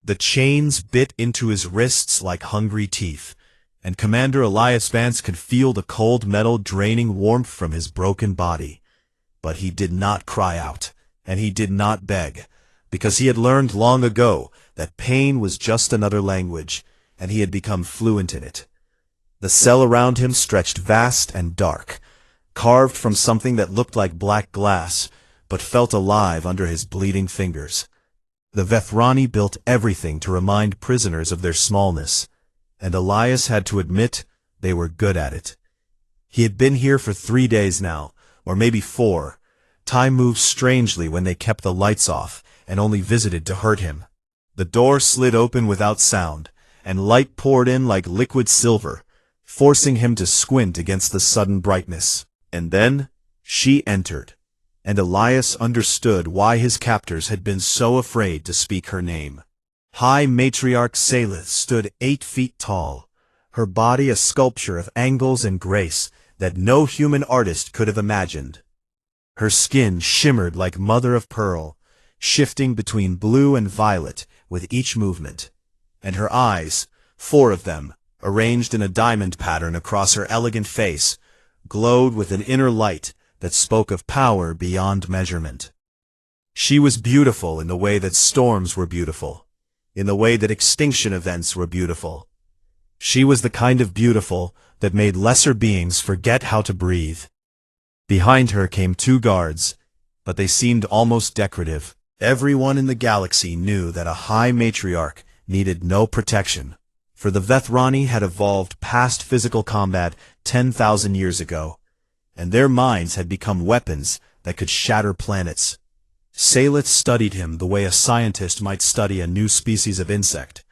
The chains bit into his wrists like hungry teeth, and Commander Elias Vance could feel the cold metal draining warmth from his broken body. But he did not cry out, and he did not beg, because he had learned long ago that pain was just another language, and he had become fluent in it. The cell around him stretched vast and dark, carved from something that looked like black glass, but felt alive under his bleeding fingers. The Vethrani built everything to remind prisoners of their smallness, and Elias had to admit they were good at it. He had been here for 3 days now, or maybe 4. Time moved strangely when they kept the lights off and only visited to hurt him. The door slid open without sound, and light poured in like liquid silver, forcing him to squint against the sudden brightness. And then she entered, and Elias understood why his captors had been so afraid to speak her name. High Matriarch Salith stood 8 feet tall, her body a sculpture of angles and grace that no human artist could have imagined. Her skin shimmered like mother of pearl, shifting between blue and violet with each movement, and her eyes, 4 of them, arranged in a diamond pattern across her elegant face, glowed with an inner light that spoke of power beyond measurement. She was beautiful in the way that storms were beautiful, in the way that extinction events were beautiful. She was the kind of beautiful that made lesser beings forget how to breathe. Behind her came 2 guards, but they seemed almost decorative. Everyone in the galaxy knew that a high matriarch needed no protection, for the Vethrani had evolved past physical combat 10,000 years ago, and their minds had become weapons that could shatter planets. Salith studied him the way a scientist might study a new species of insect,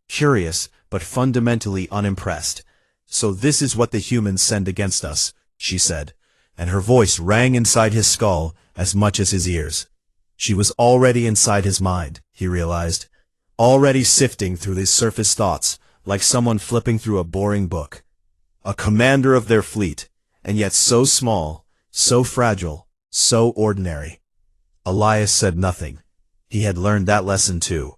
curious but fundamentally unimpressed. "So this is what the humans send against us," she said, and her voice rang inside his skull as much as his ears. She was already inside his mind, he realized, already sifting through his surface thoughts like someone flipping through a boring book. A commander of their fleet, and yet so small, so fragile, so ordinary. Elias said nothing. He had learned that lesson too.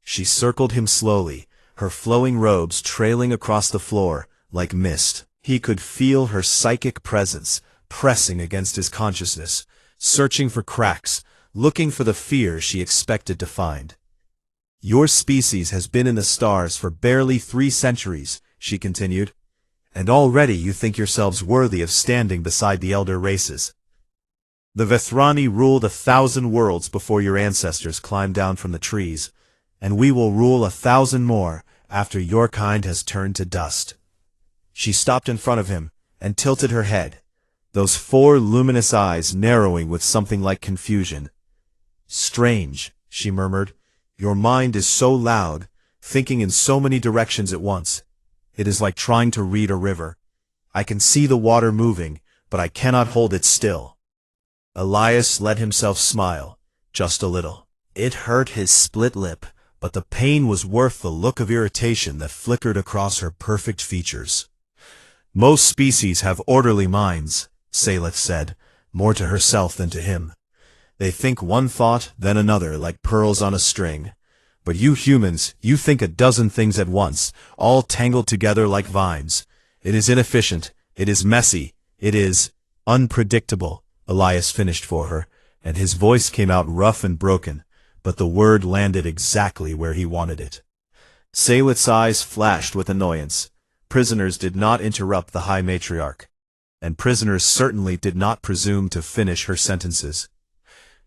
She circled him slowly, her flowing robes trailing across the floor like mist. He could feel her psychic presence pressing against his consciousness, searching for cracks, looking for the fear she expected to find. "Your species has been in the stars for barely 3 centuries, she continued, "and already you think yourselves worthy of standing beside the elder races. The Vethrani ruled 1,000 worlds before your ancestors climbed down from the trees, and we will rule 1,000 more after your kind has turned to dust." She stopped in front of him and tilted her head, those 4 luminous eyes narrowing with something like confusion. "Strange," she murmured. "Your mind is so loud, thinking in so many directions at once. It is like trying to read a river. I can see the water moving, but I cannot hold it still." Elias let himself smile, just a little. It hurt his split lip, but the pain was worth the look of irritation that flickered across her perfect features. "Most species have orderly minds," Salith said, more to herself than to him. "They think one thought, then another, like pearls on a string. But you humans, you think a dozen things at once, all tangled together like vines. It is inefficient, it is messy, it is unpredictable," Elias finished for her, and his voice came out rough and broken, but the word landed exactly where he wanted it. Salith's eyes flashed with annoyance. Prisoners did not interrupt the High Matriarch, and prisoners certainly did not presume to finish her sentences.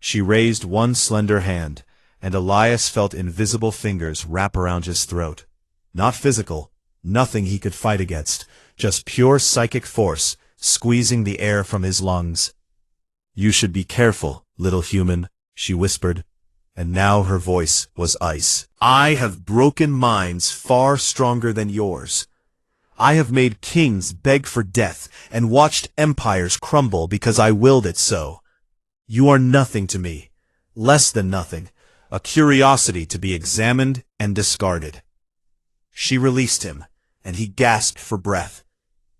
She raised one slender hand, and Elias felt invisible fingers wrap around his throat. Not physical, nothing he could fight against, just pure psychic force, squeezing the air from his lungs. "You should be careful, little human," she whispered, and now her voice was ice. "I have broken minds far stronger than yours. I have made kings beg for death and watched empires crumble because I willed it so. You are nothing to me, less than nothing, a curiosity to be examined and discarded." She released him, and he gasped for breath,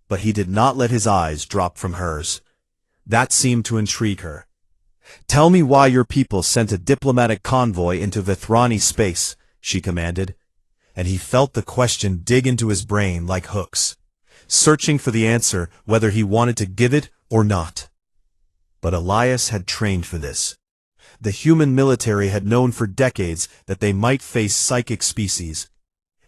but he did not let his eyes drop from hers. That seemed to intrigue her. "Tell me why your people sent a diplomatic convoy into Vethrani space," she commanded, and he felt the question dig into his brain like hooks, searching for the answer whether he wanted to give it or not. But Elias had trained for this. The human military had known for decades that they might face psychic species,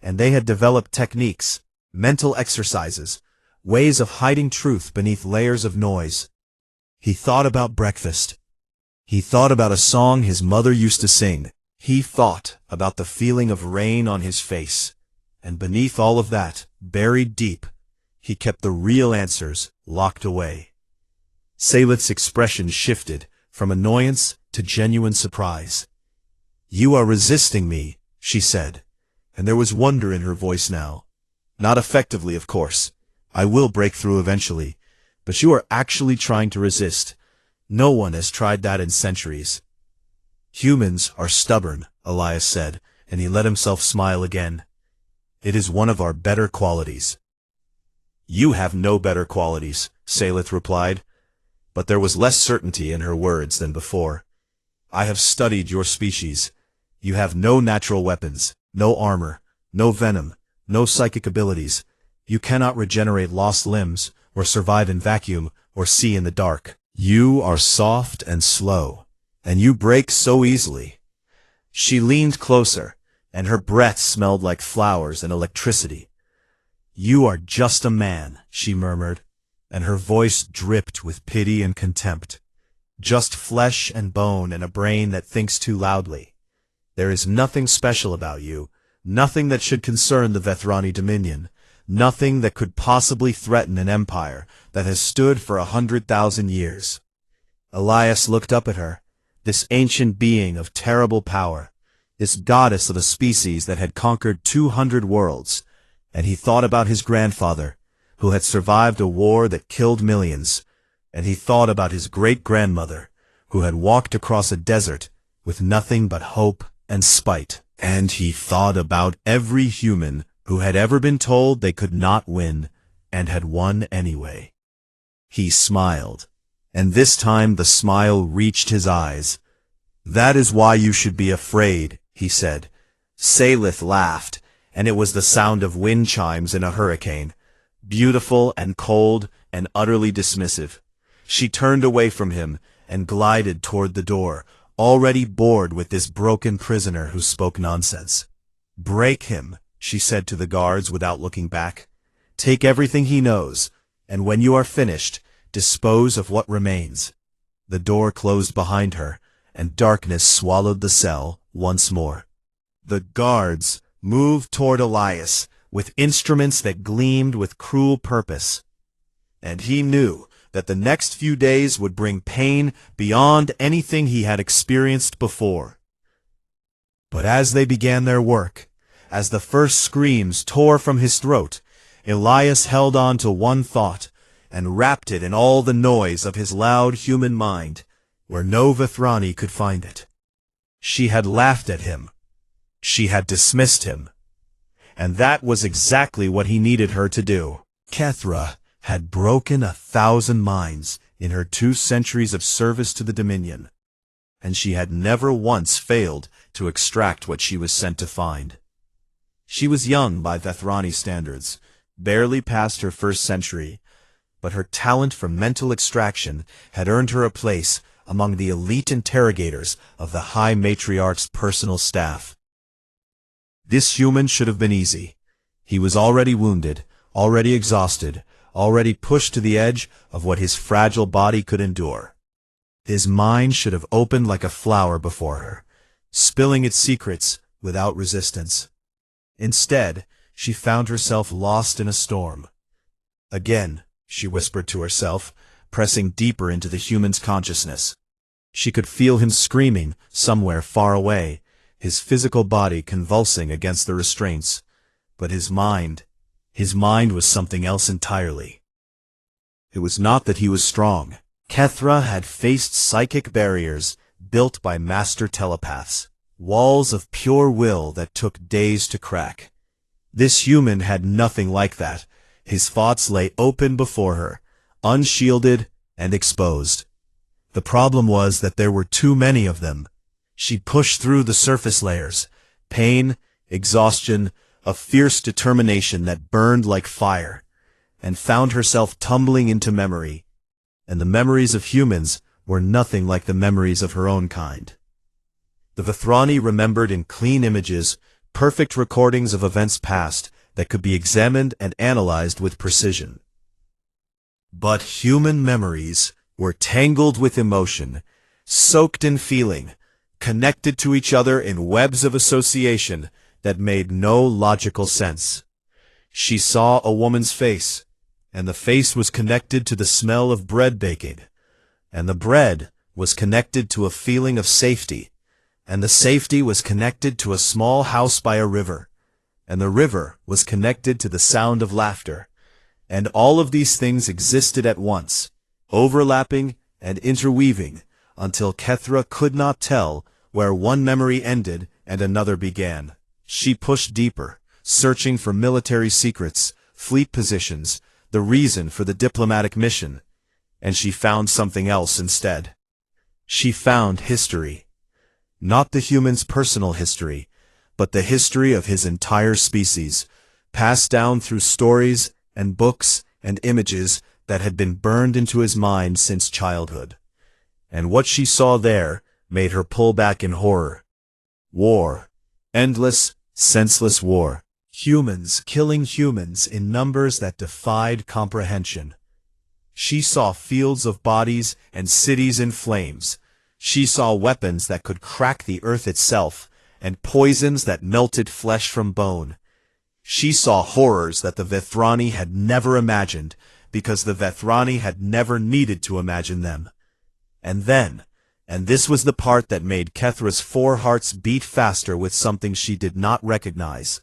and they had developed techniques, mental exercises, ways of hiding truth beneath layers of noise. He thought about breakfast. He thought about a song his mother used to sing. He thought about the feeling of rain on his face. And beneath all of that, buried deep, he kept the real answers locked away. Salith's expression shifted from annoyance to genuine surprise. "You are resisting me," she said, and there was wonder in her voice now. "Not effectively, of course. I will break through eventually, but you are actually trying to resist. No one has tried that in centuries." "Humans are stubborn," Elias said, and he let himself smile again. "It is one of our better qualities." "You have no better qualities," Salith replied, but there was less certainty in her words than before. "I have studied your species. You have no natural weapons, no armor, no venom, no psychic abilities. You cannot regenerate lost limbs, or survive in vacuum, or see in the dark. You are soft and slow, and you break so easily." She leaned closer, and her breath smelled like flowers and electricity. "You are just a man," she murmured, and her voice dripped with pity and contempt. "Just flesh and bone and a brain that thinks too loudly. There is nothing special about you, nothing that should concern the Vethrani Dominion, nothing that could possibly threaten an empire that has stood for 100,000 years." Elias looked up at her, this ancient being of terrible power, this goddess of a species that had conquered 200 worlds, and he thought about his grandfather, who had survived a war that killed millions, and he thought about his great-grandmother, who had walked across a desert with nothing but hope and spite, and he thought about every human who had ever been told they could not win, and had won anyway. He smiled, and this time the smile reached his eyes. "That is why you should be afraid," he said. Salith laughed, and it was the sound of wind chimes in a hurricane, beautiful and cold and utterly dismissive. She turned away from him and glided toward the door, already bored with this broken prisoner who spoke nonsense. "Break him," she said to the guards without looking back. "Take everything he knows, and when you are finished, dispose of what remains." The door closed behind her, and darkness swallowed the cell once more. The guards moved toward Elias with instruments that gleamed with cruel purpose, and he knew that the next few days would bring pain beyond anything he had experienced before. But as they began their work, as the first screams tore from his throat, Elias held on to one thought and wrapped it in all the noise of his loud human mind, where no Vethrani could find it. She had laughed at him. She had dismissed him. And that was exactly what he needed her to do. Kethra had broken 1,000 minds in her 2 centuries of service to the Dominion, and she had never once failed to extract what she was sent to find. She was young by Vethrani standards, barely past her 1st century, but her talent for mental extraction had earned her a place among the elite interrogators of the High Matriarch's personal staff. This human should have been easy. He was already wounded, already exhausted, already pushed to the edge of what his fragile body could endure. His mind should have opened like a flower before her, spilling its secrets without resistance. Instead, she found herself lost in a storm. "Again," she whispered to herself, pressing deeper into the human's consciousness. She could feel him screaming somewhere far away, his physical body convulsing against the restraints, but his mind was something else entirely. It was not that he was strong. Kethra had faced psychic barriers built by master telepaths, walls of pure will that took days to crack. This human had nothing like that. His thoughts lay open before her, unshielded and exposed. The problem was that there were too many of them. She pushed through the surface layers, pain, exhaustion, a fierce determination that burned like fire, and found herself tumbling into memory. And the memories of humans were nothing like the memories of her own kind. The Vethrani remembered in clean images, perfect recordings of events past that could be examined and analyzed with precision. But human memories were tangled with emotion, soaked in feeling, connected to each other in webs of association that made no logical sense. She saw a woman's face, and the face was connected to the smell of bread baking, and the bread was connected to a feeling of safety, and the safety was connected to a small house by a river, and the river was connected to the sound of laughter, and all of these things existed at once, overlapping and interweaving, until Kethra could not tell where one memory ended and another began. She pushed deeper, searching for military secrets, fleet positions, the reason for the diplomatic mission, and she found something else instead. She found history. Not the human's personal history, but the history of his entire species, passed down through stories and books and images that had been burned into his mind since childhood. And what she saw there made her pull back in horror. War. Endless, senseless war. Humans killing humans in numbers that defied comprehension. She saw fields of bodies and cities in flames. She saw weapons that could crack the earth itself, and poisons that melted flesh from bone. She saw horrors that the Vethrani had never imagined, because the Vethrani had never needed to imagine them. And then, and this was the part that made Kethra's 4 hearts beat faster with something she did not recognize,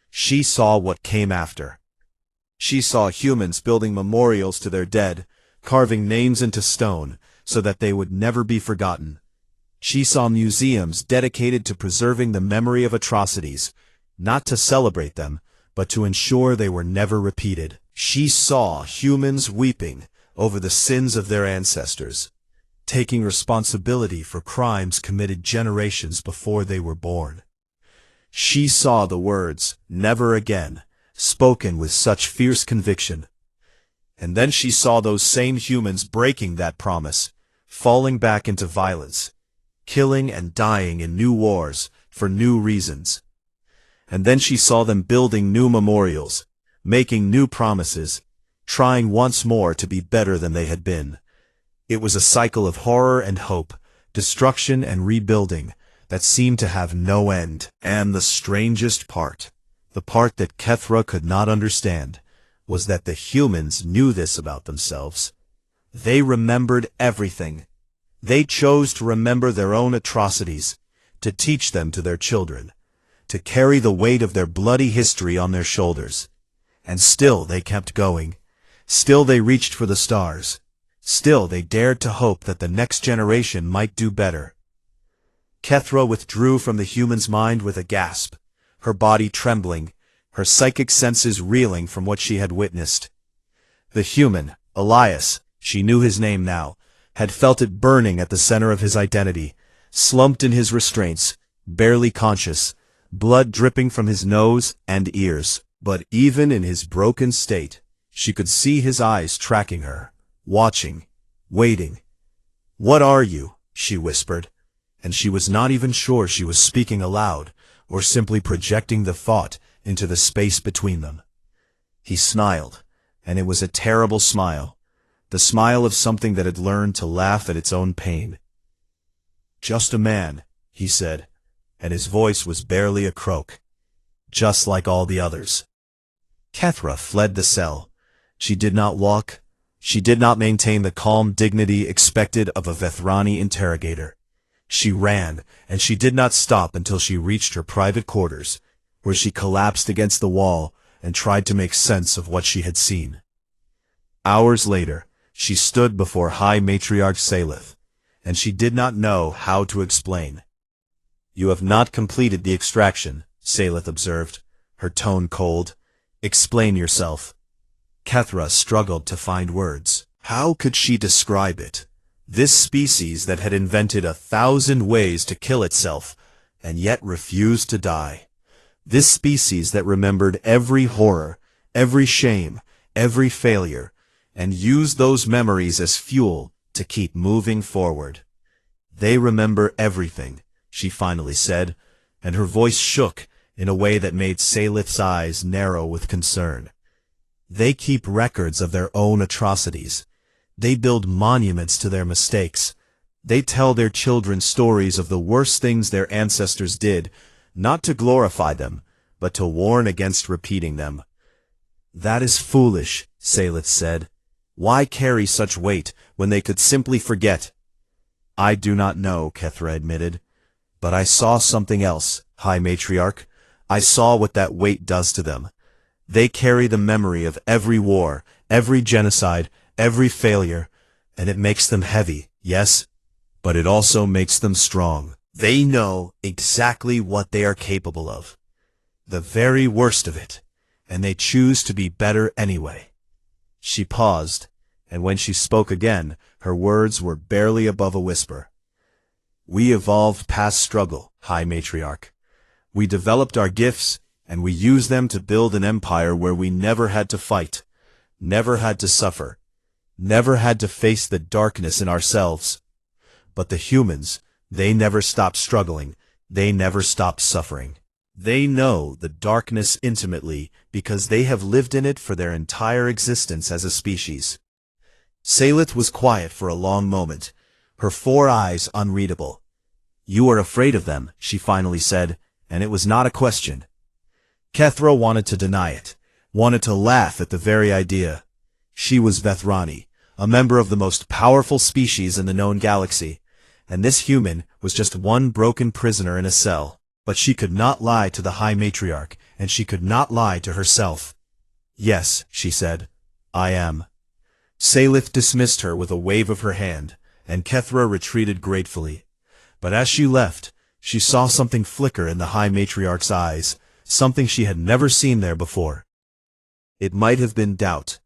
she saw what came after. She saw humans building memorials to their dead, carving names into stone, so that they would never be forgotten. She saw museums dedicated to preserving the memory of atrocities, not to celebrate them, but to ensure they were never repeated. She saw humans weeping over the sins of their ancestors, taking responsibility for crimes committed generations before they were born. She saw the words, "Never again," spoken with such fierce conviction. And then she saw those same humans breaking that promise, falling back into violence, killing and dying in new wars for new reasons. And then she saw them building new memorials, making new promises, trying once more to be better than they had been. It was a cycle of horror and hope, destruction and rebuilding, that seemed to have no end. And the strangest part, the part that Kethra could not understand, was that the humans knew this about themselves. They remembered everything. They chose to remember their own atrocities, to teach them to their children, to carry the weight of their bloody history on their shoulders. And still they kept going. Still they reached for the stars. Still they dared to hope that the next generation might do better. Kethra withdrew from the human's mind with a gasp, her body trembling, her psychic senses reeling from what she had witnessed. The human, Elias, she knew his name now, had felt it burning at the center of his identity, slumped in his restraints, barely conscious, blood dripping from his nose and ears. But even in his broken state, she could see his eyes tracking her, watching, waiting. "What are you?" she whispered, and she was not even sure she was speaking aloud, or simply projecting the thought into the space between them. He smiled, and it was a terrible smile, the smile of something that had learned to laugh at its own pain. "Just a man," he said, and his voice was barely a croak. "Just like all the others." Kethra fled the cell. She did not walk. She did not maintain the calm dignity expected of a Vethrani interrogator. She ran, and she did not stop until she reached her private quarters, where she collapsed against the wall and tried to make sense of what she had seen. Hours later, she stood before High Matriarch Salith, and she did not know how to explain. "You have not completed the extraction," Salith observed, her tone cold. "Explain yourself." Kethra struggled to find words. How could she describe it? This species that had invented 1,000 ways to kill itself, and yet refused to die. This species that remembered every horror, every shame, every failure, and used those memories as fuel to keep moving forward. "They remember everything," she finally said, and her voice shook in a way that made Salith's eyes narrow with concern. "They keep records of their own atrocities. They build monuments to their mistakes. They tell their children stories of the worst things their ancestors did, not to glorify them, but to warn against repeating them." "That is foolish," Salith said. "Why carry such weight when they could simply forget?" "I do not know," Kethra admitted. "But I saw something else, High Matriarch. I saw what that weight does to them. They carry the memory of every war, every genocide, every failure, and it makes them heavy, yes, but it also makes them strong. They know exactly what they are capable of, the very worst of it, and they choose to be better anyway." She paused, and when she spoke again, her words were barely above a whisper. "We evolved past struggle, High Matriarch. We developed our gifts, and we used them to build an empire where we never had to fight, never had to suffer, never had to face the darkness in ourselves. But the humans, they never stopped struggling, they never stopped suffering. They know the darkness intimately because they have lived in it for their entire existence as a species." Salith was quiet for a long moment, her 4 eyes unreadable. "You are afraid of them," she finally said, and it was not a question. Kethra wanted to deny it, wanted to laugh at the very idea. She was Vethrani, a member of the most powerful species in the known galaxy, and this human was just one broken prisoner in a cell. But she could not lie to the High Matriarch, and she could not lie to herself. "Yes," she said, "I am." Salith dismissed her with a wave of her hand, and Kethra retreated gratefully. But as she left, she saw something flicker in the High Matriarch's eyes, something she had never seen there before. It might have been doubt.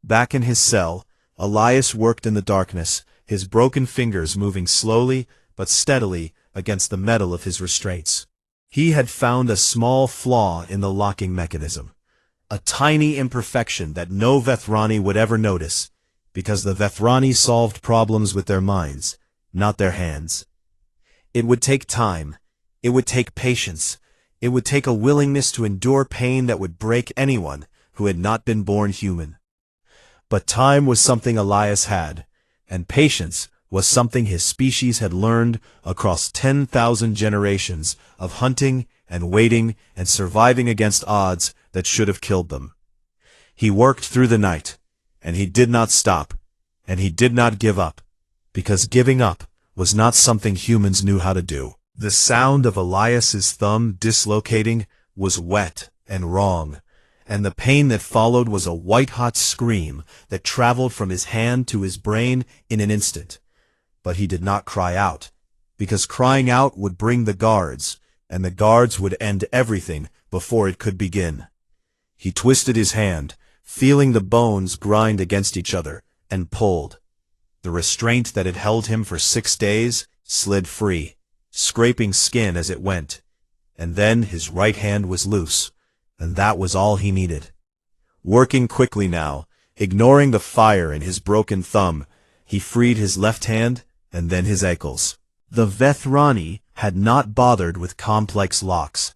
Back in his cell, Elias worked in the darkness, his broken fingers moving slowly but steadily against the metal of his restraints. He had found a small flaw in the locking mechanism, a tiny imperfection that no Vethrani would ever notice, because the Vethrani solved problems with their minds, not their hands. It would take time, it would take patience, it would take a willingness to endure pain that would break anyone who had not been born human. But time was something Elias had, and patience was something his species had learned across 10,000 generations of hunting and waiting and surviving against odds that should have killed them. He worked through the night, and he did not stop, and he did not give up, because giving up was not something humans knew how to do. The sound of Elias's thumb dislocating was wet and wrong, and the pain that followed was a white-hot scream that traveled from his hand to his brain in an instant. But he did not cry out, because crying out would bring the guards, and the guards would end everything before it could begin. He twisted his hand, feeling the bones grind against each other, and pulled. The restraint that had held him for 6 days slid free, scraping skin as it went, and then his right hand was loose, and that was all he needed. Working quickly now, ignoring the fire in his broken thumb, he freed his left hand and then his ankles. The Vethrani had not bothered with complex locks,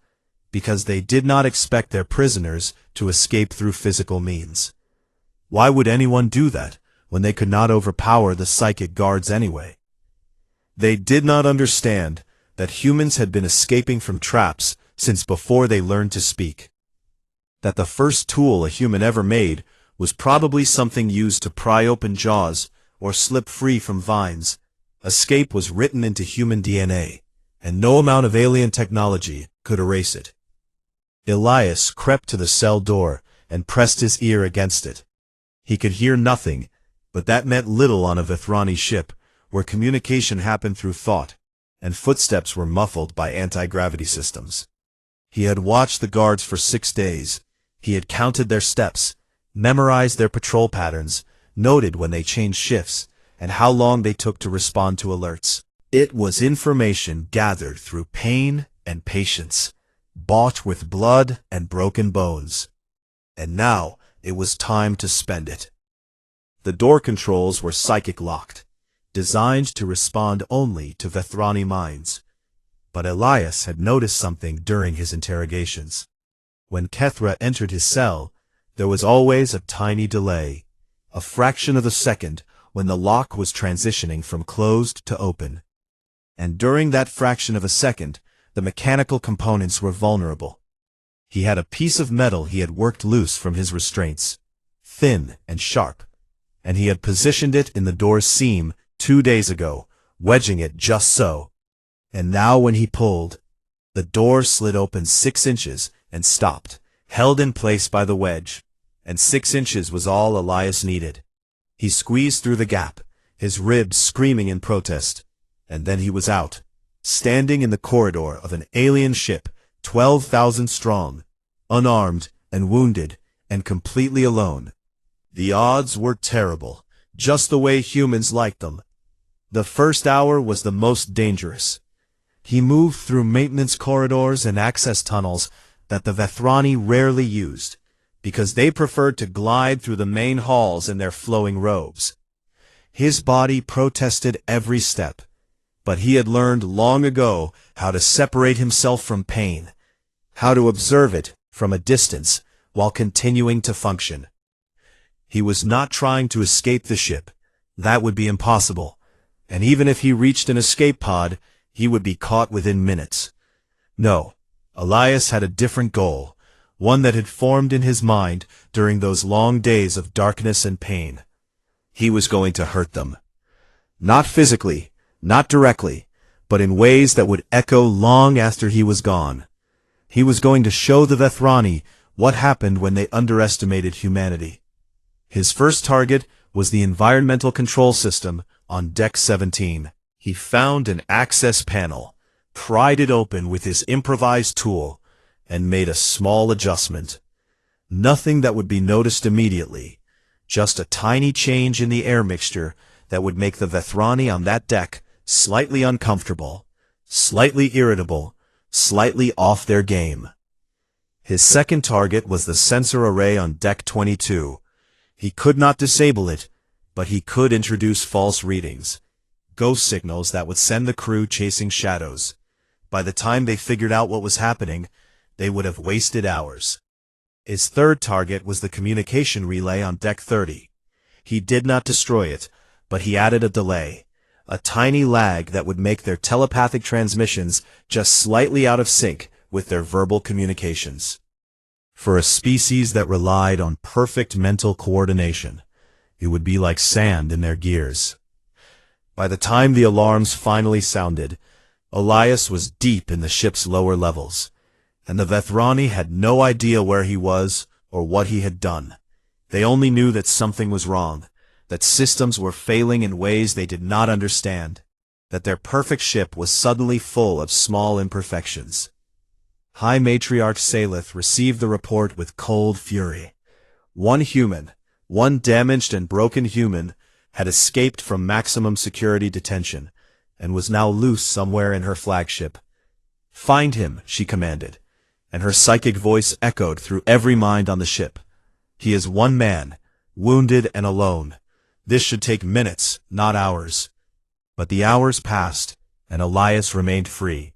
because they did not expect their prisoners to escape through physical means. Why would anyone do that when they could not overpower the psychic guards anyway? They did not understand that humans had been escaping from traps since before they learned to speak. That the first tool a human ever made was probably something used to pry open jaws or slip free from vines. Escape was written into human DNA, and no amount of alien technology could erase it. Elias crept to the cell door and pressed his ear against it. He could hear nothing, but that meant little on a Vethrani ship, where communication happened through thought, and footsteps were muffled by anti-gravity systems. He had watched the guards for 6 days. He had counted their steps, memorized their patrol patterns, noted when they changed shifts, and how long they took to respond to alerts. It was information gathered through pain and patience, bought with blood and broken bones. And now it was time to spend it. The door controls were psychic locked, designed to respond only to Vethrani minds. But Elias had noticed something during his interrogations. When Kethra entered his cell, there was always a tiny delay, a fraction of a second when the lock was transitioning from closed to open. And during that fraction of a second, the mechanical components were vulnerable. He had a piece of metal he had worked loose from his restraints, thin and sharp, and he had positioned it in the door's seam 2 days ago, wedging it just so. And now when he pulled, the door slid open 6 inches and stopped, held in place by the wedge, and 6 inches was all Elias needed. He squeezed through the gap, his ribs screaming in protest, and then he was out, standing in the corridor of an alien ship 12,000 strong, unarmed and wounded and completely alone. The odds were terrible, just the way humans liked them. The first hour was the most dangerous. He moved through maintenance corridors and access tunnels that the Vethrani rarely used, because they preferred to glide through the main halls in their flowing robes. His body protested every step, but he had learned long ago how to separate himself from pain, how to observe it from a distance while continuing to function. He was not trying to escape the ship. That would be impossible, and even if he reached an escape pod, he would be caught within minutes. No, Elias had a different goal, one that had formed in his mind during those long days of darkness and pain. He was going to hurt them. Not physically, not directly, but in ways that would echo long after he was gone. He was going to show the Vethrani what happened when they underestimated humanity. His first target was the environmental control system on Deck 17. He found an access panel, pried it open with his improvised tool, and made a small adjustment. Nothing that would be noticed immediately, just a tiny change in the air mixture that would make the Vethrani on that deck slightly uncomfortable, slightly irritable, slightly off their game. His second target was the sensor array on Deck 22. He could not disable it, but he could introduce false readings, ghost signals that would send the crew chasing shadows. By the time they figured out what was happening, they would have wasted hours. His third target was the communication relay on Deck 30. He did not destroy it, but he added a delay, a tiny lag that would make their telepathic transmissions just slightly out of sync with their verbal communications. For a species that relied on perfect mental coordination, it would be like sand in their gears. By the time the alarms finally sounded, Elias was deep in the ship's lower levels, and the Vethrani had no idea where he was or what he had done. They only knew that something was wrong, that systems were failing in ways they did not understand, that their perfect ship was suddenly full of small imperfections. High Matriarch Salith received the report with cold fury. One human, one damaged and broken human, had escaped from maximum security detention, and was now loose somewhere in her flagship. "Find him," she commanded, and her psychic voice echoed through every mind on the ship. "He is one man, wounded and alone. This should take minutes, not hours." But the hours passed, and Elias remained free.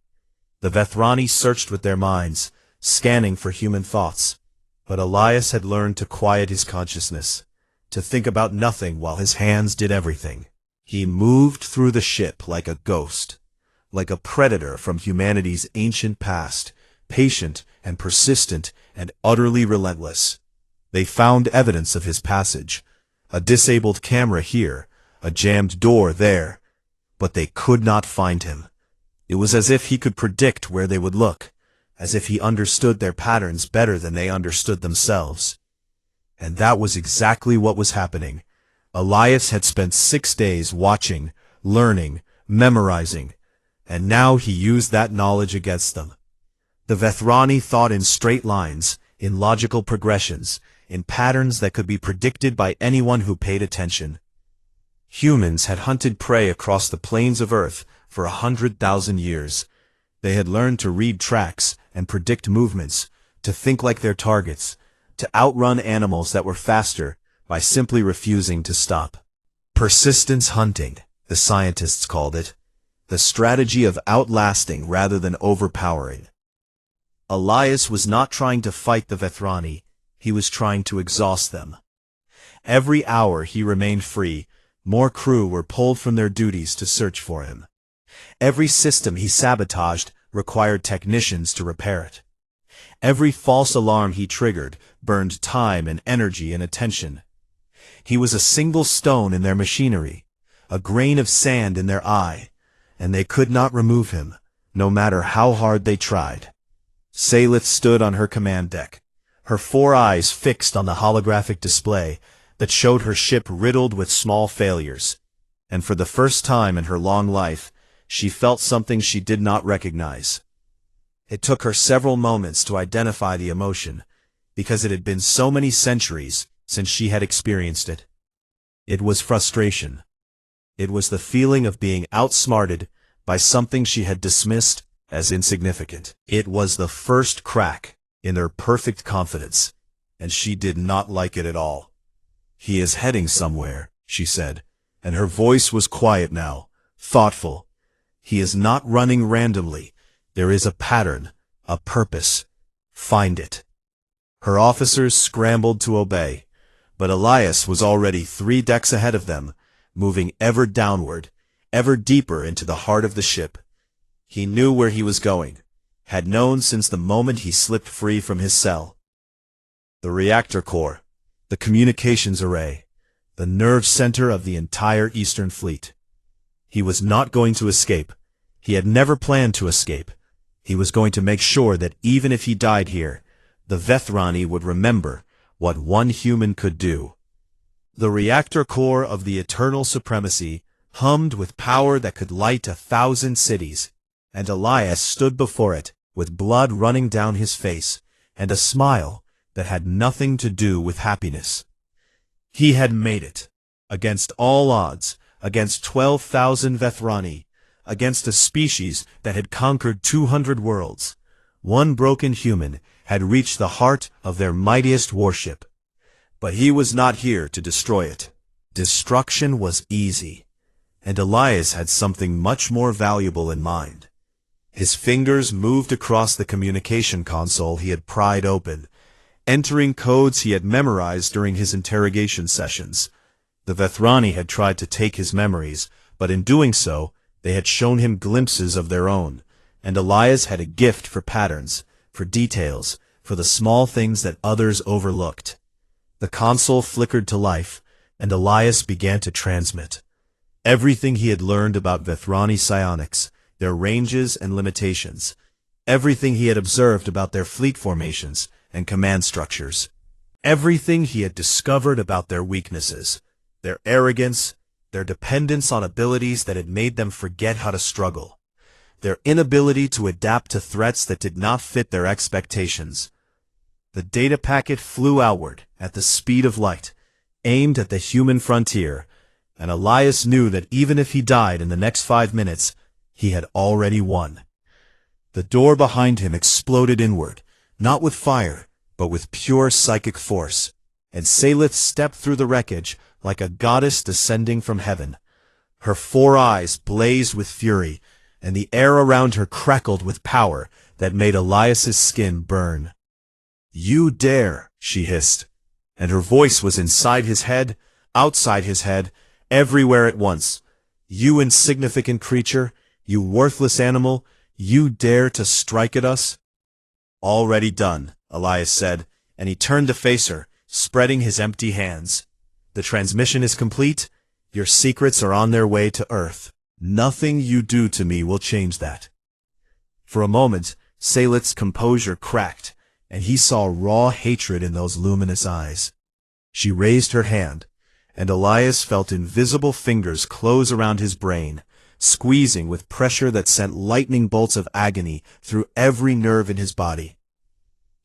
The Vethrani searched with their minds, scanning for human thoughts, but Elias had learned to quiet his consciousness, to think about nothing while his hands did everything. He moved through the ship like a ghost, like a predator from humanity's ancient past, patient and persistent and utterly relentless. They found evidence of his passage, a disabled camera here, a jammed door there, but they could not find him. It was as if he could predict where they would look, as if he understood their patterns better than they understood themselves. And that was exactly what was happening. Elias had spent 6 days watching, learning, memorizing, and now he used that knowledge against them. The Vethrani thought in straight lines, in logical progressions, in patterns that could be predicted by anyone who paid attention. Humans had hunted prey across the plains of Earth for 100,000 years. They had learned to read tracks and predict movements, to think like their targets, to outrun animals that were faster by simply refusing to stop. Persistence hunting, the scientists called it, the strategy of outlasting rather than overpowering. Elias was not trying to fight the Vethrani, he was trying to exhaust them. Every hour he remained free, more crew were pulled from their duties to search for him. Every system he sabotaged required technicians to repair it. Every false alarm he triggered burned time and energy and attention. He was a single stone in their machinery, a grain of sand in their eye, and they could not remove him, no matter how hard they tried. Salith stood on her command deck, her 4 eyes fixed on the holographic display that showed her ship riddled with small failures, and for the first time in her long life, she felt something she did not recognize. It took her several moments to identify the emotion, because it had been so many centuries since she had experienced it. It was frustration. It was the feeling of being outsmarted by something she had dismissed as insignificant. It was the first crack in her perfect confidence, and she did not like it at all. "He is heading somewhere," she said, and her voice was quiet now, thoughtful. "He is not running randomly. There is a pattern, a purpose. Find it." Her officers scrambled to obey, but Elias was already 3 decks ahead of them, moving ever downward, ever deeper into the heart of the ship. He knew where he was going, had known since the moment he slipped free from his cell. The reactor core, the communications array, the nerve center of the entire Eastern Fleet. He was not going to escape. He had never planned to escape. He was going to make sure that even if he died here, the Vethrani would remember what one human could do. The reactor core of the eternal supremacy hummed with power that could light 1,000 cities, and Elias stood before it with blood running down his face and a smile that had nothing to do with happiness. He had made it, against all odds, against 12,000 Vethrani, against a species that had conquered 200 worlds. One broken human had reached the heart of their mightiest warship. But he was not here to destroy it. Destruction was easy, and Elias had something much more valuable in mind. His fingers moved across the communication console he had pried open, entering codes he had memorized during his interrogation sessions. The Vethrani had tried to take his memories, but in doing so, they had shown him glimpses of their own, and Elias had a gift for patterns, for details, for the small things that others overlooked. The console flickered to life, and Elias began to transmit. Everything he had learned about Vethrani psionics, their ranges and limitations. Everything he had observed about their fleet formations and command structures. Everything he had discovered about their weaknesses, their arrogance, their dependence on abilities that had made them forget how to struggle, their inability to adapt to threats that did not fit their expectations. The data packet flew outward at the speed of light, aimed at the human frontier, and Elias knew that even if he died in the next 5 minutes, he had already won. The door behind him exploded inward, not with fire, but with pure psychic force, and Salith stepped through the wreckage like a goddess descending from heaven. Her 4 eyes blazed with fury, and the air around her crackled with power that made Elias's skin burn. "You dare," she hissed, and her voice was inside his head, outside his head, everywhere at once. "You insignificant creature, you worthless animal, you dare to strike at us?" "Already done," Elias said, and he turned to face her, spreading his empty hands. "The transmission is complete. Your secrets are on their way to Earth. Nothing you do to me will change that." For a moment, Salith's composure cracked, and he saw raw hatred in those luminous eyes. She raised her hand, and Elias felt invisible fingers close around his brain, squeezing with pressure that sent lightning bolts of agony through every nerve in his body.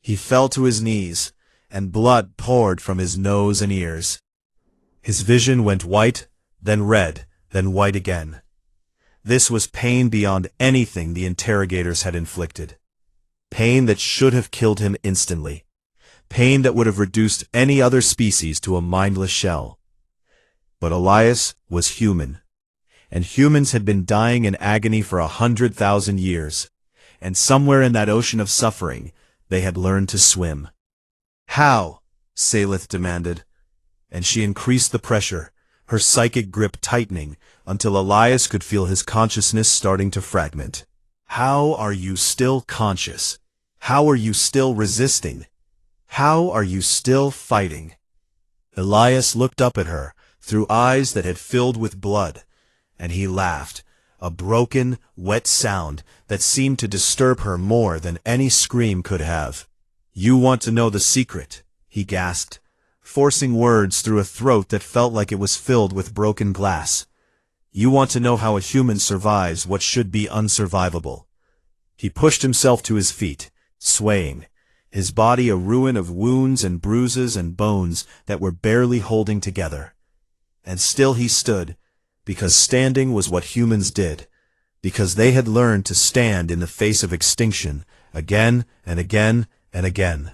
He fell to his knees, and blood poured from his nose and ears. His vision went white, then red, then white again. This was pain beyond anything the interrogators had inflicted. Pain that should have killed him instantly. Pain that would have reduced any other species to a mindless shell. But Elias was human, and humans had been dying in agony for 100,000 years, and somewhere in that ocean of suffering, they had learned to swim. How? Salith demanded, and she increased the pressure, her psychic grip tightening until Elias could feel his consciousness starting to fragment. How are you still conscious? How are you still resisting? How are you still fighting? Elias looked up at her, through eyes that had filled with blood, and he laughed, a broken, wet sound that seemed to disturb her more than any scream could have. You want to know the secret, he gasped, forcing words through a throat that felt like it was filled with broken glass. You want to know how a human survives what should be unsurvivable. He pushed himself to his feet, swaying, his body a ruin of wounds and bruises and bones that were barely holding together. And still he stood, because standing was what humans did, because they had learned to stand in the face of extinction, again and again and again.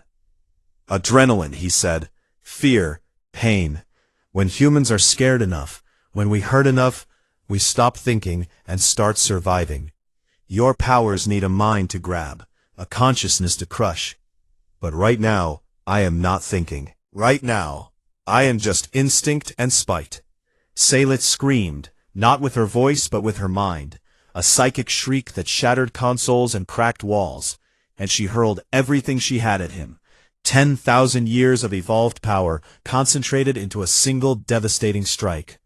Adrenaline, he said. Fear, pain. When humans are scared enough, when we hurt enough, we stop thinking and start surviving. Your powers need a mind to grab, a consciousness to crush. But right now, I am not thinking. Right now, I am just instinct and spite. Salith screamed, not with her voice but with her mind, a psychic shriek that shattered consoles and cracked walls, and she hurled everything she had at him. 10,000 years of evolved power concentrated into a single devastating strike.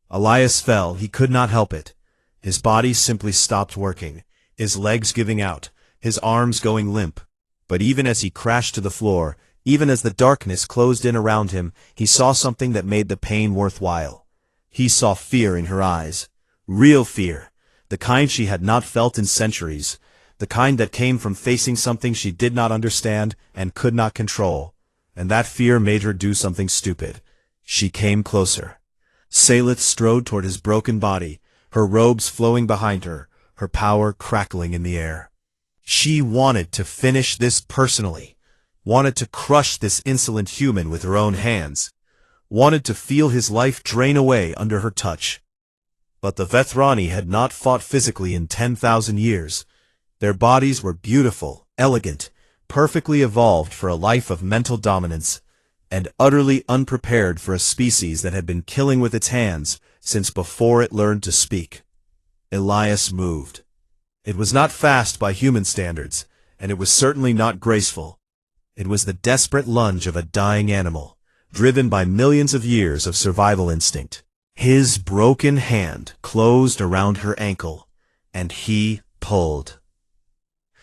Elias fell, he could not help it. His body simply stopped working, his legs giving out, his arms going limp. But even as he crashed to the floor, even as the darkness closed in around him, he saw something that made the pain worthwhile. He saw fear in her eyes. Real fear. The kind she had not felt in centuries. The kind that came from facing something she did not understand and could not control. And that fear made her do something stupid. She came closer. Salith strode toward his broken body, her robes flowing behind her, her power crackling in the air. She wanted to finish this personally, wanted to crush this insolent human with her own hands, wanted to feel his life drain away under her touch. But the Vethrani had not fought physically in 10,000 years. Their bodies were beautiful, elegant, perfectly evolved for a life of mental dominance, and utterly unprepared for a species that had been killing with its hands since before it learned to speak. Elias moved. It was not fast by human standards, and it was certainly not graceful. It was the desperate lunge of a dying animal, driven by millions of years of survival instinct. His broken hand closed around her ankle, and he pulled.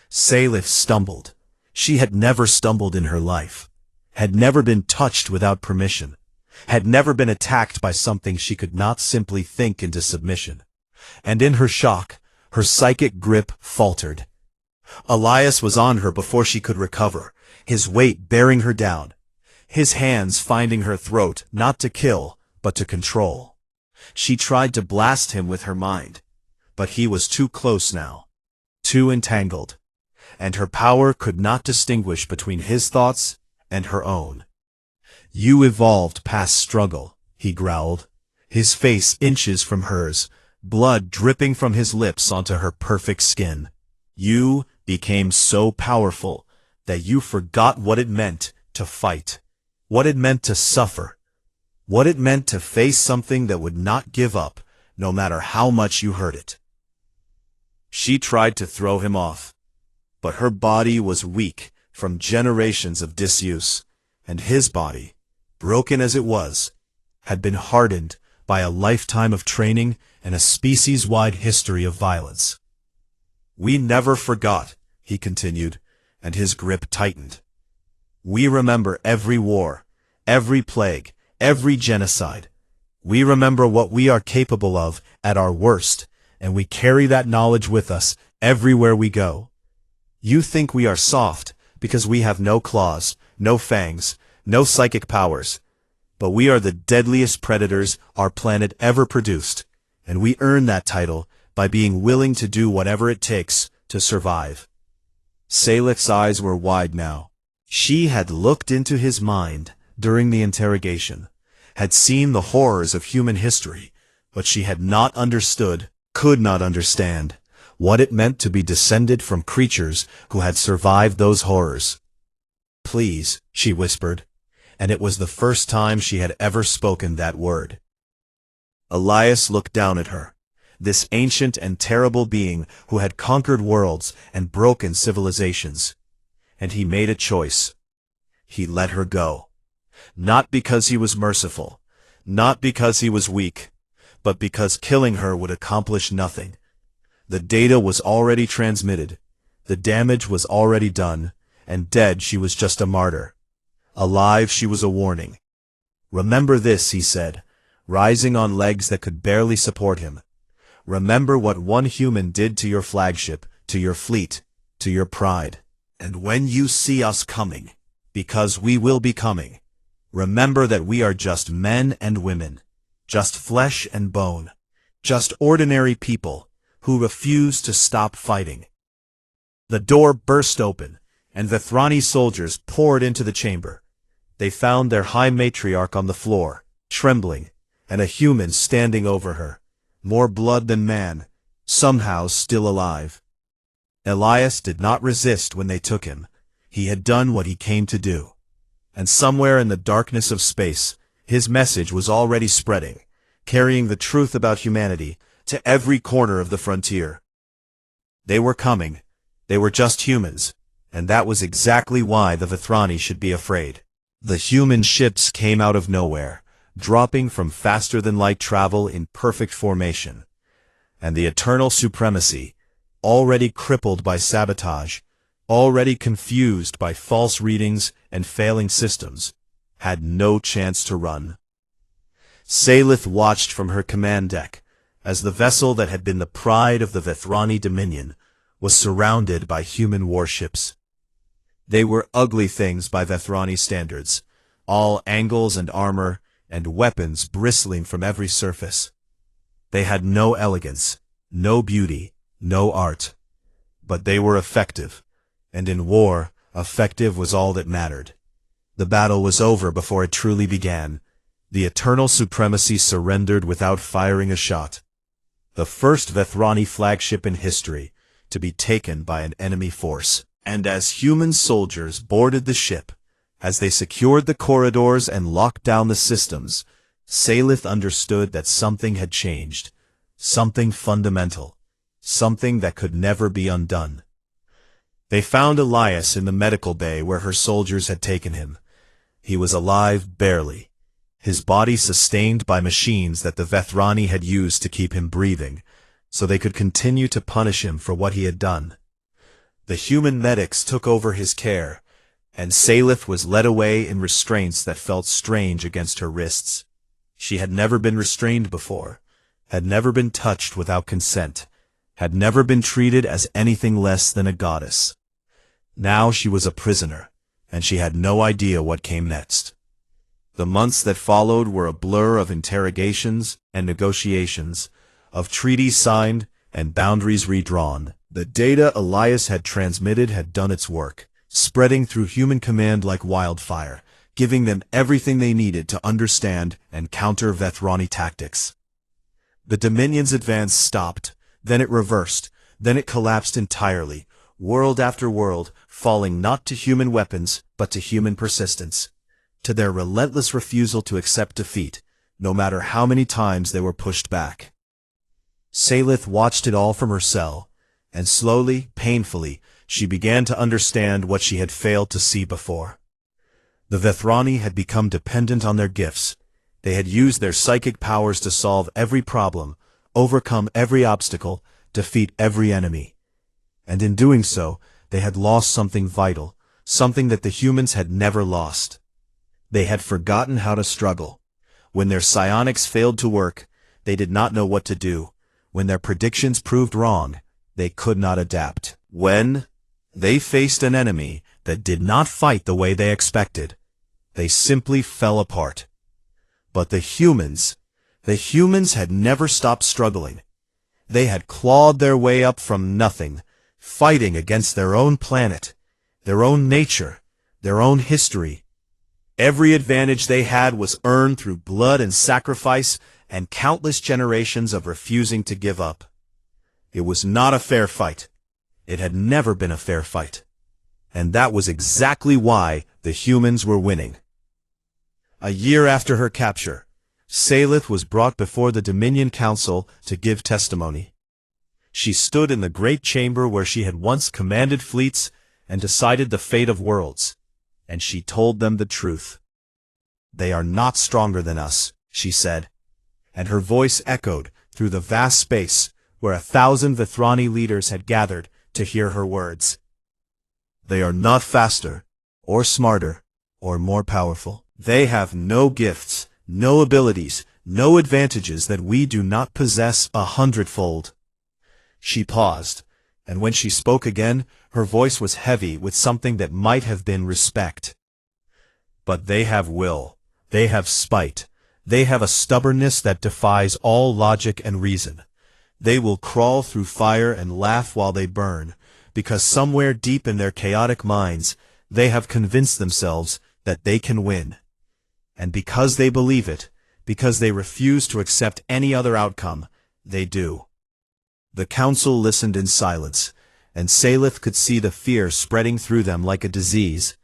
Salith stumbled. She had never stumbled in her life, had never been touched without permission, had never been attacked by something she could not simply think into submission. And in her shock, her psychic grip faltered. Elias was on her before she could recover, his weight bearing her down, his hands finding her throat not to kill, but to control. She tried to blast him with her mind, but he was too close now, too entangled, and her power could not distinguish between his thoughts and her own. You evolved past struggle, he growled, his face inches from hers, blood dripping from his lips onto her perfect skin. You became so powerful that you forgot what it meant to fight, what it meant to suffer, what it meant to face something that would not give up, no matter how much you hurt it. She tried to throw him off, but her body was weak from generations of disuse, and his body, broken as it was, had been hardened by a lifetime of training and a species-wide history of violence. We never forgot, he continued, and his grip tightened. We remember every war, every plague, every genocide. We remember what we are capable of at our worst, and we carry that knowledge with us everywhere we go. You think we are soft because we have no claws, no fangs, no psychic powers, but we are the deadliest predators our planet ever produced, and we earn that title by being willing to do whatever it takes to survive. Salith's eyes were wide now. She had looked into his mind during the interrogation, had seen the horrors of human history, but she had not understood, could not understand, what it meant to be descended from creatures who had survived those horrors. "Please," she whispered, and it was the first time she had ever spoken that word. Elias looked down at her, this ancient and terrible being who had conquered worlds and broken civilizations. And he made a choice. He let her go. Not because he was merciful, not because he was weak, but because killing her would accomplish nothing. The data was already transmitted, the damage was already done, and dead she was just a martyr. Alive she was a warning. "Remember this," he said, rising on legs that could barely support him. "Remember what one human did to your flagship, to your fleet, to your pride. And when you see us coming, because we will be coming, remember that we are just men and women, just flesh and bone, just ordinary people who refuse to stop fighting." The door burst open, and Vethrani soldiers poured into the chamber. They found their high matriarch on the floor, trembling, and a human standing over her, more blood than man, somehow still alive. Elias did not resist when they took him. He had done what he came to do. And somewhere in the darkness of space, his message was already spreading, carrying the truth about humanity to every corner of the frontier. They were coming. They were just humans, and that was exactly why the Vethrani should be afraid. The human ships came out of nowhere, dropping from faster-than-light travel in perfect formation. And the eternal supremacy, already crippled by sabotage, already confused by false readings and failing systems, had no chance to run. Salith watched from her command deck, as the vessel that had been the pride of the Vethrani Dominion was surrounded by human warships. They were ugly things by Vethrani standards, all angles and armor, and weapons bristling from every surface. They had no elegance, no beauty, no art. But they were effective, and in war, effective was all that mattered. The battle was over before it truly began. The eternal supremacy surrendered without firing a shot. The first Vethrani flagship in history to be taken by an enemy force. And as human soldiers boarded the ship, as they secured the corridors and locked down the systems, Salith understood that something had changed, something fundamental, something that could never be undone. They found Elias in the medical bay where her soldiers had taken him. He was alive barely, his body sustained by machines that the Vethrani had used to keep him breathing, so they could continue to punish him for what he had done. The human medics took over his care, and Salith was led away in restraints that felt strange against her wrists. She had never been restrained before, had never been touched without consent, had never been treated as anything less than a goddess. Now she was a prisoner, and she had no idea what came next. The months that followed were a blur of interrogations and negotiations, of treaties signed and boundaries redrawn. The data Elias had transmitted had done its work, spreading through human command like wildfire, giving them everything they needed to understand and counter Vethrani tactics. The Dominion's advance stopped, then it reversed, then it collapsed entirely, world after world, falling not to human weapons, but to human persistence, to their relentless refusal to accept defeat, no matter how many times they were pushed back. Salith watched it all from her cell, and slowly, painfully, she began to understand what she had failed to see before. The Vethrani had become dependent on their gifts. They had used their psychic powers to solve every problem, overcome every obstacle, defeat every enemy. And in doing so, they had lost something vital, something that the humans had never lost. They had forgotten how to struggle. When their psionics failed to work, they did not know what to do. When their predictions proved wrong, they could not adapt. When they faced an enemy that did not fight the way they expected, they simply fell apart. But the humans had never stopped struggling. They had clawed their way up from nothing, fighting against their own planet, their own nature, their own history. Every advantage they had was earned through blood and sacrifice and countless generations of refusing to give up. It was not a fair fight. It had never been a fair fight. And that was exactly why the humans were winning. A year after her capture, Salith was brought before the Dominion Council to give testimony. She stood in the great chamber where she had once commanded fleets and decided the fate of worlds, and she told them the truth. "They are not stronger than us," she said, and her voice echoed through the vast space where 1,000 Vethrani leaders had gathered to hear her words. "They are not faster, or smarter, or more powerful. They have no gifts, no abilities, no advantages that we do not possess 100-fold. She paused, and when she spoke again, her voice was heavy with something that might have been respect. "But they have will, they have spite, they have a stubbornness that defies all logic and reason. They will crawl through fire and laugh while they burn, because somewhere deep in their chaotic minds, they have convinced themselves that they can win. And because they believe it, because they refuse to accept any other outcome, they do." The council listened in silence, and Salith could see the fear spreading through them like a disease.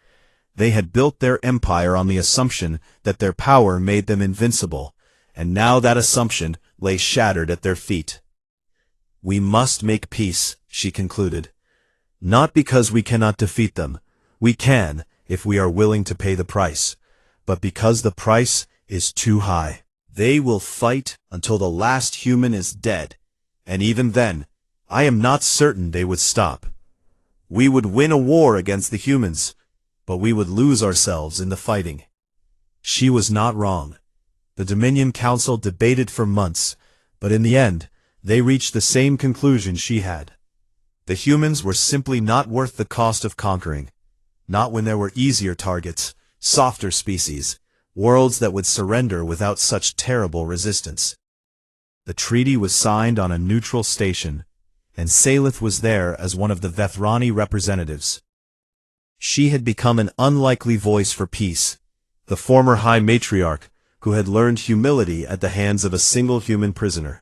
They had built their empire on the assumption that their power made them invincible, and now that assumption lay shattered at their feet. "We must make peace," she concluded. "Not because we cannot defeat them. We can, if we are willing to pay the price. But because the price is too high. They will fight until the last human is dead, and even then, I am not certain they would stop. We would win a war against the humans, but we would lose ourselves in the fighting." She was not wrong. The Dominion Council debated for months, but in the end, they reached the same conclusion she had. The humans were simply not worth the cost of conquering. Not when there were easier targets, softer species, worlds that would surrender without such terrible resistance. The treaty was signed on a neutral station, and Salith was there as one of the Vethrani representatives. She had become an unlikely voice for peace, the former High Matriarch who had learned humility at the hands of a single human prisoner.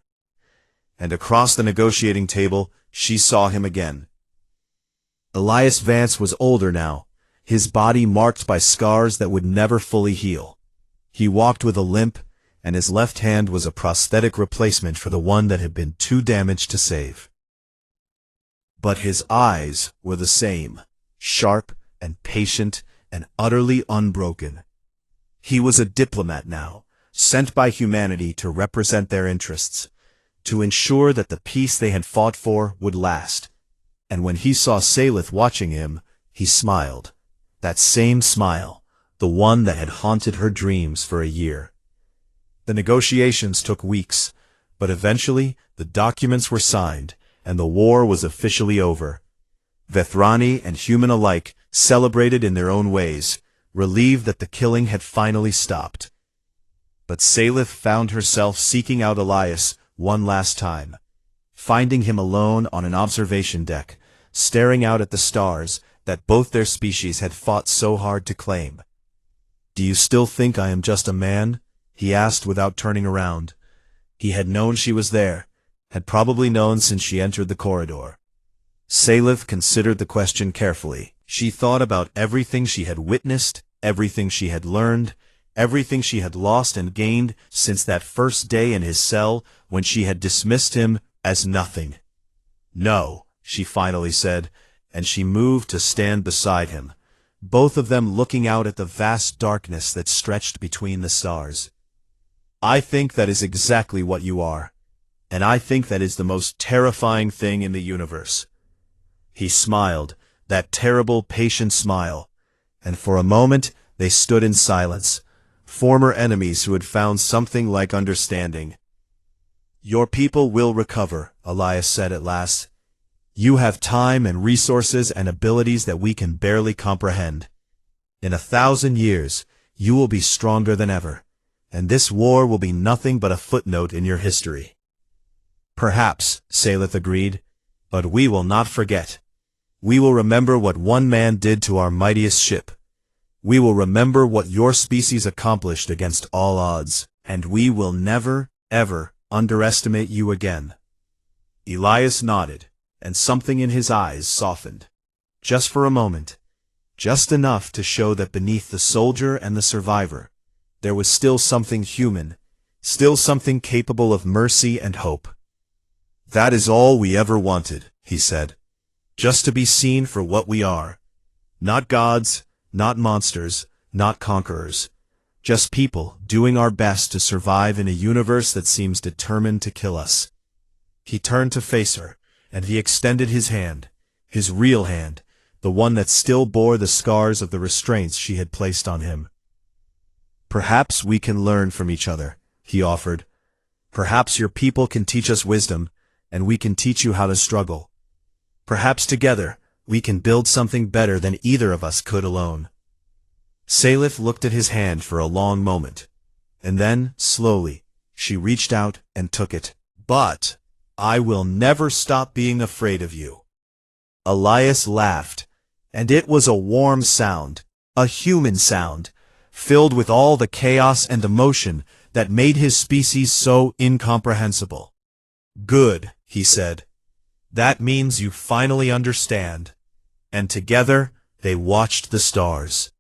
And across the negotiating table, she saw him again. Elias Vance was older now, his body marked by scars that would never fully heal. He walked with a limp, and his left hand was a prosthetic replacement for the one that had been too damaged to save. But his eyes were the same, sharp and patient and utterly unbroken. He was a diplomat now, sent by humanity to represent their interests, to ensure that the peace they had fought for would last. And when he saw Salith watching him, he smiled. That same smile, the one that had haunted her dreams for a year. The negotiations took weeks, but eventually the documents were signed, and the war was officially over. Vethrani and human alike celebrated in their own ways, relieved that the killing had finally stopped. But Salith found herself seeking out Elias one last time, finding him alone on an observation deck, staring out at the stars that both their species had fought so hard to claim. "Do you still think I am just a man?" he asked without turning around. He had known she was there, had probably known since she entered the corridor. Salith considered the question carefully. She thought about everything she had witnessed, everything she had learned, everything she had lost and gained since that first day in his cell when she had dismissed him as nothing. "No," she finally said, and she moved to stand beside him, both of them looking out at the vast darkness that stretched between the stars. "I think that is exactly what you are, and I think that is the most terrifying thing in the universe." He smiled, that terrible, patient smile, and for a moment they stood in silence, former enemies who had found something like understanding. "Your people will recover," Elias said at last. "You have time and resources and abilities that we can barely comprehend. In 1,000 years, you will be stronger than ever, and this war will be nothing but a footnote in your history." Perhaps, Salith agreed, but we will not forget. We will remember what one man did to our mightiest ship. We will remember what your species accomplished against all odds, and we will never, ever underestimate you again. Elias nodded, and something in his eyes softened. Just for a moment. Just enough to show that beneath the soldier and the survivor, there was still something human, still something capable of mercy and hope. That is all we ever wanted, he said. Just to be seen for what we are. Not gods, not monsters, not conquerors. Just people doing our best to survive in a universe that seems determined to kill us. He turned to face her, and he extended his hand, his real hand, the one that still bore the scars of the restraints she had placed on him. Perhaps we can learn from each other, he offered. Perhaps your people can teach us wisdom, and we can teach you how to struggle. Perhaps together, we can build something better than either of us could alone. Salith looked at his hand for a long moment, and then, slowly, she reached out and took it. But I will never stop being afraid of you. Elias laughed, and it was a warm sound, a human sound, filled with all the chaos and emotion that made his species so incomprehensible. Good, he said. That means you finally understand. And together, they watched the stars.